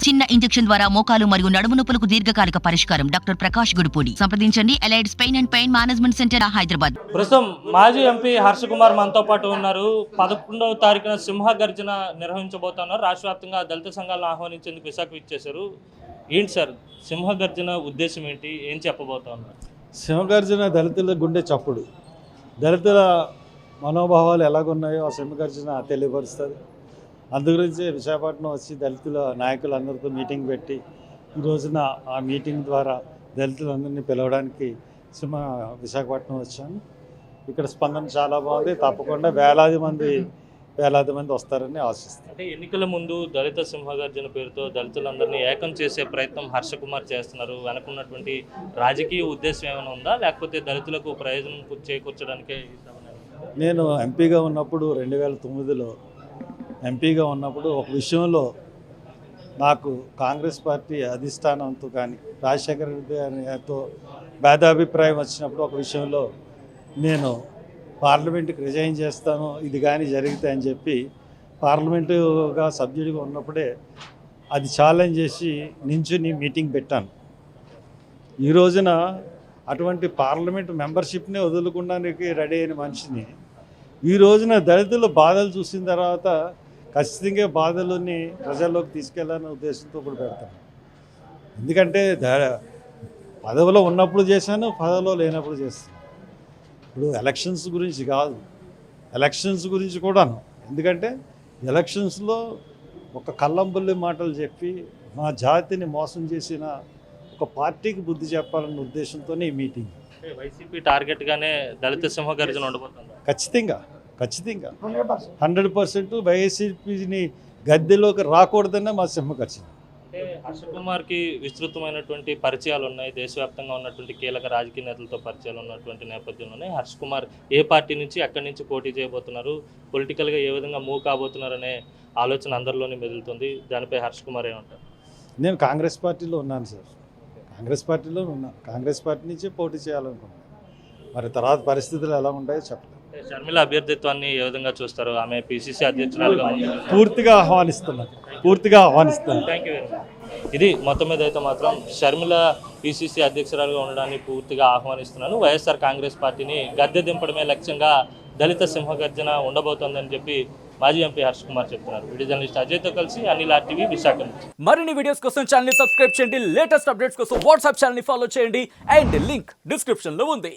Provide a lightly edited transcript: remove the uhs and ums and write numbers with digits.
చిన్న ఇంజెక్షన్ ద్వారా మోకాలు మరియు నడుము నొప్పులకు దీర్ఘకాలిక పరిష్కారం. డాక్టర్ ప్రకాష్ గుడిపూడి. సంప్రదించండి. Allied's pain and pain management centre, Hyderabad. ప్రస్తుతం మాజీ ఎంపీ హర్ష కుమార్ మనతో పాటు ఉన్నారు. 11వ తారీఖున సింహ గర్జన నిర్వహించబోతున్నారు. రాష్ట్ర వ్యాప్తంగా దళిత సంఘాలను ఆహ్వానించేందుకు విశాఖ ఇచ్చేశారు. ఏంటి సార్ సింహ గర్జన ఉద్దేశం ఏంటి? ఏం చెప్పబోతా ఉన్నారు? సింహగర్జన దళితుల గుండె చప్పుడు. దళితుల మనోభావాలు ఎలాగున్నాయో ఆ సింహగర్జన తెలియపరుస్తుంది. అందుగురించి విశాఖపట్నం వచ్చి దళితుల నాయకులందరితో మీటింగ్ పెట్టి ఈ రోజున ఆ మీటింగ్ ద్వారా దళితులందరినీ పిలవడానికి విశాఖపట్నం వచ్చాను. ఇక్కడ స్పందన చాలా బాగుంది. తప్పకుండా వేలాది మంది వస్తారని ఆశిస్తాను. అంటే ఎన్నికల ముందు దళిత సింహగర్జన పేరుతో దళితులందరినీ ఏకం చేసే ప్రయత్నం హర్ష కుమార్ చేస్తున్నారు. వెనకున్నటువంటి రాజకీయ ఉద్దేశం ఏమైనా ఉందా, లేకపోతే దళితులకు ప్రయోజనం చేకూర్చడానికే? నేను ఎంపీగా ఉన్నప్పుడు 2009లో ఎంపీగా ఉన్నప్పుడు ఒక విషయంలో నాకు కాంగ్రెస్ పార్టీ అధిష్టానంతో కానీ రాజశేఖర రెడ్డి గారితో భేదాభిప్రాయం వచ్చినప్పుడు ఒక విషయంలో నేను పార్లమెంటుకి రిజైన్ చేస్తాను ఇది కానీ జరిగితే అని చెప్పి పార్లమెంటుగా సభ్యుడిగా ఉన్నప్పుడే అది ఛాలెంజ్ చేసి నించుని మీటింగ్ పెట్టాను. ఈ రోజున అటువంటి పార్లమెంటు మెంబర్షిప్నే వదులుకోవడానికి రెడీ అయిన మనిషిని ఈ రోజున దళితుల బాధలు చూసిన తర్వాత ఖచ్చితంగా బాధలని ప్రజల్లోకి తీసుకెళ్లాలనే ఉద్దేశంతో కూడా పెడతాను. ఎందుకంటే పదవిలో ఉన్నప్పుడు చేశాను, పదవిలో లేనప్పుడు చేస్తాను. ఇప్పుడు ఎలక్షన్స్ గురించి కాదు, ఎలక్షన్స్ గురించి కూడాను. ఎందుకంటే ఎలక్షన్స్లో ఒక కల్లంబుల్లి మాటలు చెప్పి మా జాతిని మోసం చేసిన ఒక పార్టీకి బుద్ధి చెప్పాలన్న ఉద్దేశంతోనే ఈ మీటింగ్. వైసీపీ టార్గెట్గానే దళిత సింహగర్జన ఉండబోతుంది. ఖచ్చితంగా 100% వైసీపీని గద్దెలోకి రాకూడదనే మా సింహగర్జన. అంటే హర్ష కుమార్కి విస్తృతమైనటువంటి పరిచయాలు ఉన్నాయి. దేశవ్యాప్తంగా ఉన్నటువంటి కీలక రాజకీయ నేతలతో పరిచయాలు ఉన్నటువంటి నేపథ్యంలోనే హర్ష కుమార్ ఏ పార్టీ నుంచి ఎక్కడి నుంచి పోటీ చేయబోతున్నారు, పొలిటికల్గా ఏ విధంగా మూవ్ కాబోతున్నారు అనే ఆలోచన అందరిలోనే మెదులుతుంది. దానిపై హర్ష కుమార్ ఏమంటారు? నేను కాంగ్రెస్ పార్టీలో ఉన్నాను సార్, కాంగ్రెస్ పార్టీలో ఉన్నాను. కాంగ్రెస్ పార్టీ నుంచే పోటీ చేయాలనుకున్నాను. మరి తర్వాత పరిస్థితులు ఎలా ఉంటాయో చెప్పలేదు. షర్మిల అభ్యర్థిత్వాన్ని ఏ విధంగా చూస్తారు? ఆమె పిసిసి అధ్యక్షురాలుగా పూర్తిగా ఆహ్వానిస్తున్నాను. Thank you very much. ఇది మొత్తం మీద అయితే మాత్రం షర్మిల పిసిసి అధ్యక్షురాలుగా ఉండడాన్ని పూర్తిగా ఆహ్వానిస్తున్నాను. వైఎస్ఆర్ కాంగ్రెస్ పార్టీని గద్దె దింపడమే లక్ష్యంగా దళిత సింహగర్జన ఉండబోతోందని చెప్పి మాజీ ఎంపీ హర్ష కుమార్ చెప్తున్నారు. వీడియో జర్నలిస్ట్ అజయ్తో కలిసి అనిల్ RTV, విశాఖ. మరిన్ని వీడియోస్ కోసం ఛానల్ ని సబ్స్క్రైబ్ చేయండి. లేటెస్ట్ అప్డేట్స్ కోసం వాట్సాప్ ఛానల్ ని ఫాలో చేయండి. అండ్ లింక్ డిస్క్రిప్షన్ లో ఉంది.